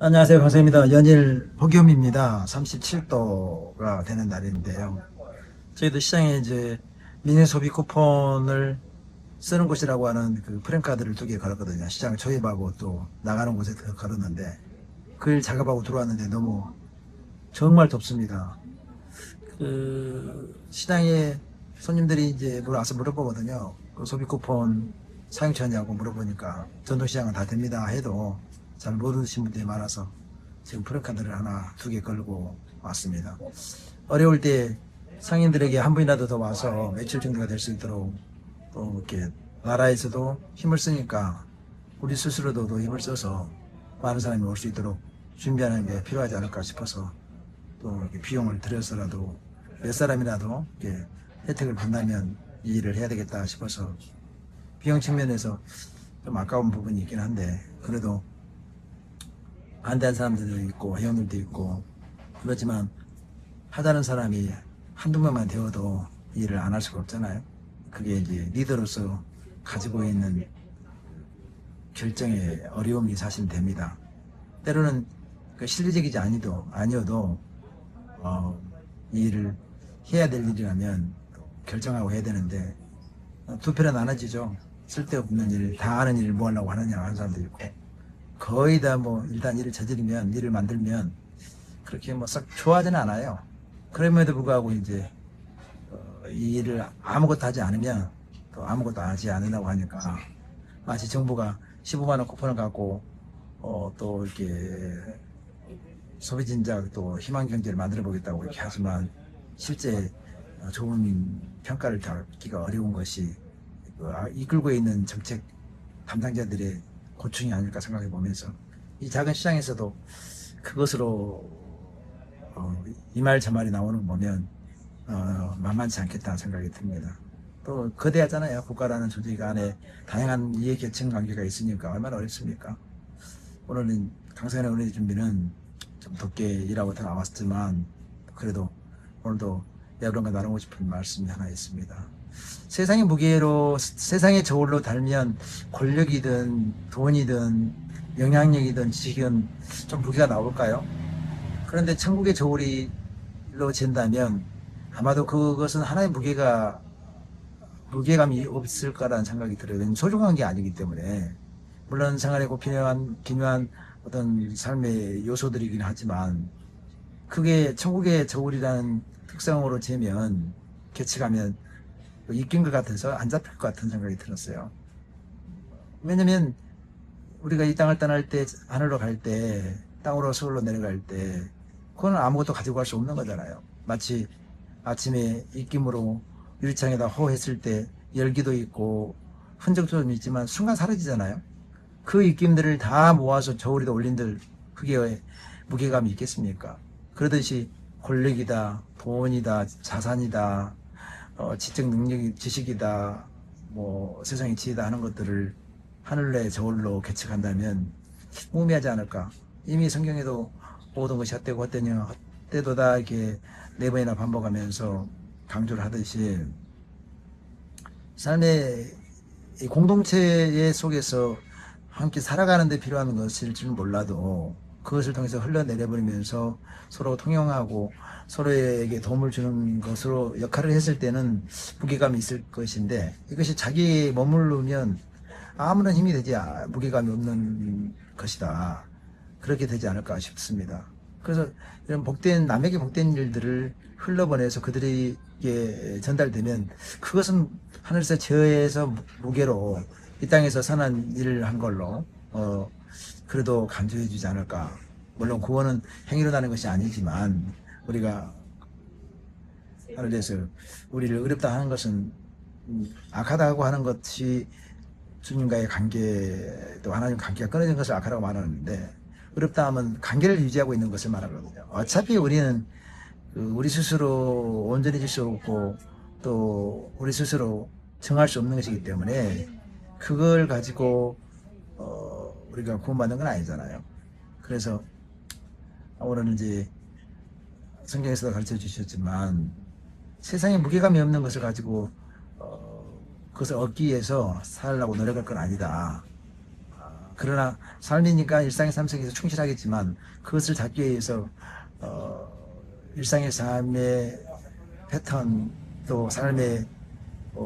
안녕하세요. 강사입니다. 연일 폭염입니다. 37도가 되는 날인데요. 저희도 시장에 이제 미니 소비 쿠폰을 쓰는 곳이라고 하는 그 프랜카드를 2개 걸었거든요. 시장 초입하고 또 나가는 곳에 걸었는데 그 일 작업하고 들어왔는데 너무 정말 덥습니다. 그 시장에 손님들이 이제 와서 물어보거든요. 그 소비 쿠폰 사용처냐고 물어보니까 전통시장은 다 됩니다 해도 잘 모르시는 분들이 많아서 지금 프랜카드를 하나 2개 걸고 왔습니다. 어려울 때 상인들에게 한 분이라도 더 와서 매출 증대가 될 수 있도록 또 이렇게 나라에서도 힘을 쓰니까 우리 스스로도 더 힘을 써서 많은 사람이 올 수 있도록 준비하는 게 필요하지 않을까 싶어서 또 이렇게 비용을 들여서라도 몇 사람이라도 이렇게 혜택을 본다면 이 일을 해야 되겠다 싶어서 비용 측면에서 좀 아까운 부분이 있긴 한데 그래도 반대한 사람들도 있고 회원들도 있고 그렇지만 하자는 사람이 한두 명만 되어도 이 일을 안 할 수가 없잖아요. 그게 이제 리더로서 가지고 있는 결정의 어려움이 사실 됩니다. 때로는 그 실리적이지 아니어도 이 일을 해야 될 일이라면 결정하고 해야 되는데 두 편은 나눠지죠. 쓸데없는 일, 다 아는 일을 뭐 하려고 하느냐 하는 사람도 있고 거의 다 뭐 일단 일을 저지르면 일을 만들면 그렇게 뭐 썩 좋아하지는 않아요. 그럼에도 불구하고 이제 이 일을 아무것도 하지 않으면 또 아무것도 하지 않으려고 하니까 마치 정부가 15만 원 쿠폰을 갖고 또 이렇게 소비진작 또 희망 경제를 만들어 보겠다고 이렇게 하지만 실제 좋은 평가를 받기가 어려운 것이 이끌고 있는 정책 담당자들의 고충이 아닐까 생각해 보면서 이 작은 시장에서도 그것으로 이 말 저 말이 나오는 거 보면 만만치 않겠다는 생각이 듭니다. 또 거대하잖아요. 국가라는 조직 안에 다양한 이해 계층 관계가 있으니까 얼마나 어렵습니까? 오늘은 강사의 은혜 준비는 좀 덥게 일하고 다 나왔지만 그래도 오늘도 여러분과 나누고 싶은 말씀이 하나 있습니다. 세상의 무게로 세상의 저울로 달면 권력이든 돈이든 영향력이든 지식은 좀 무게가 나올까요? 그런데 천국의 저울로 잰다면 아마도 그것은 하나의 무게감이 없을 거라는 생각이 들어요. 소중한 게 아니기 때문에 물론 생활에 꼭 기묘한 어떤 삶의 요소들이긴 하지만 그게 천국의 저울이라는 특성으로 재면 계측하면 이긴 것 같아서 안 잡힐 것 같은 생각이 들었어요. 왜냐면 우리가 이 땅을 떠날 때 하늘로 갈 때 땅으로 서울로 내려갈 때 그거는 아무것도 가지고 갈 수 없는 거잖아요. 마치 아침에 입김으로 유리창에다 호했을 때 열기도 있고 흔적도 좀 있지만 순간 사라지잖아요. 그 입김들을 다 모아서 저울에다 올린들 그게 무게감이 있겠습니까? 그러듯이 권력이다, 돈이다, 자산이다, 지적 능력이 지식이다, 뭐 세상의 지혜다 하는 것들을 하늘의 저울로 계측한다면 무의미하지 않을까? 이미 성경에도 모든 것이 헛되고 헛되도다 이렇게 4번이나 반복하면서 강조를 하듯이 삶의 이 공동체 속에서 함께 살아가는 데 필요한 것일 줄 몰라도 그것을 통해서 흘러내려버리면서 서로 통용하고 서로에게 도움을 주는 것으로 역할을 했을 때는 무게감이 있을 것인데 이것이 자기에 머무르면 아무런 힘이 되지 무게감이 없는 것이다. 그렇게 되지 않을까 싶습니다. 그래서 이런 남에게 복된 일들을 흘러보내서 그들에게 전달되면 그것은 하늘에서 저에서 무게로 이 땅에서 선한 일을 한 걸로 그래도 간주해 주지 않을까. 물론 구원은 행위로 나는 것이 아니지만 우리가 하늘에서 우리를 어렵다 하는 것은 악하다고 하는 것이 주님과의 관계 또 하나님 관계가 끊어진 것을 악하다고 말하는데 어렵다 하면 관계를 유지하고 있는 것을 말하거든요. 어차피 우리는 우리 스스로 온전해질 수 없고 또 우리 스스로 정할 수 없는 것이기 때문에 그걸 가지고 우리가 구원받는 건 아니잖아요. 그래서 오늘은 이제 성경에서도 가르쳐 주셨지만 세상에 무게감이 없는 것을 가지고 그것을 얻기 위해서 살려고 노력할 건 아니다. 그러나 삶이니까 일상의 삶 속에서 충실하겠지만 그것을 잡기 위해서 일상의 삶의 패턴 또 삶의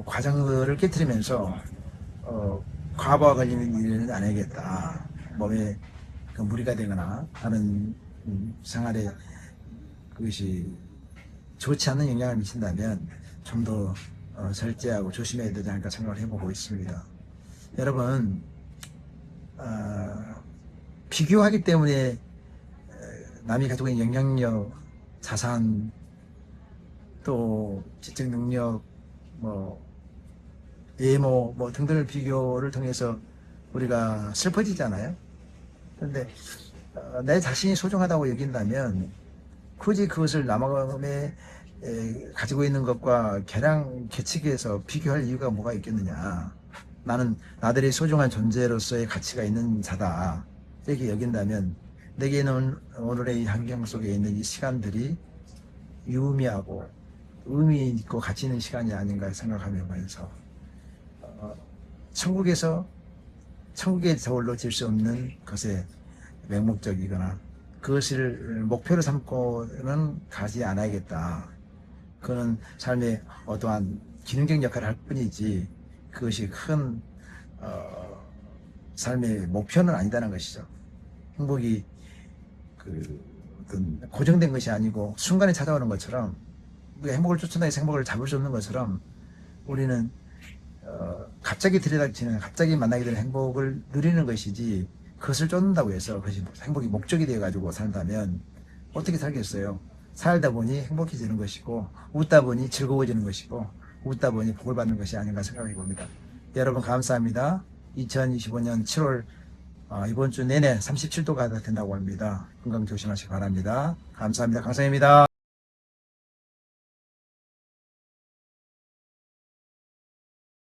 과정들을 깨뜨리면서 과부하 걸리는 일은 안 해야겠다. 몸에 그 무리가 되거나 다른 생활에 그것이 좋지 않는 영향을 미친다면 좀 더 절제하고 조심해야 되지 않을까 생각을 해보고 있습니다. 여러분, 비교하기 때문에 남이 가지고 있는 영향력, 자산, 또 지적 능력, 외모 등등을 비교를 통해서 우리가 슬퍼지잖아요. 그런데 내 자신이 소중하다고 여긴다면 굳이 그것을 남의 가지고 있는 것과 계측해서 비교할 이유가 뭐가 있겠느냐. 나는 나들이 소중한 존재로서의 가치가 있는 자다. 이렇게 여긴다면 내게는 오늘의 이 환경 속에 있는 이 시간들이 유의미하고 의미 있고 가치 있는 시간이 아닌가 생각하면서 천국의 저울로 질 수 없는 것에 맹목적이거나 그것을 목표로 삼고는 가지 않아야겠다. 그는 삶의 어떠한 기능적 역할을 할 뿐이지 그것이 큰 삶의 목표는 아니다는 것이죠. 행복이 어떤 고정된 것이 아니고 순간에 찾아오는 것처럼 우리가 행복을 쫓아다니는 행복을 잡을 수 없는 것처럼 우리는 갑자기 들이닥치는 갑자기 만나게 되는 행복을 누리는 것이지 그것을 쫓는다고 해서 그것이 행복이 목적이 되어 가지고 산다면 어떻게 살겠어요? 살다 보니 행복해지는 것이고 웃다 보니 즐거워지는 것이고 웃다 보니 복을 받는 것이 아닌가 생각해 봅니다. 여러분 감사합니다. 2025년 7월 이번 주 내내 37도가 된다고 합니다. 건강 조심하시기 바랍니다. 감사합니다. 강사입니다.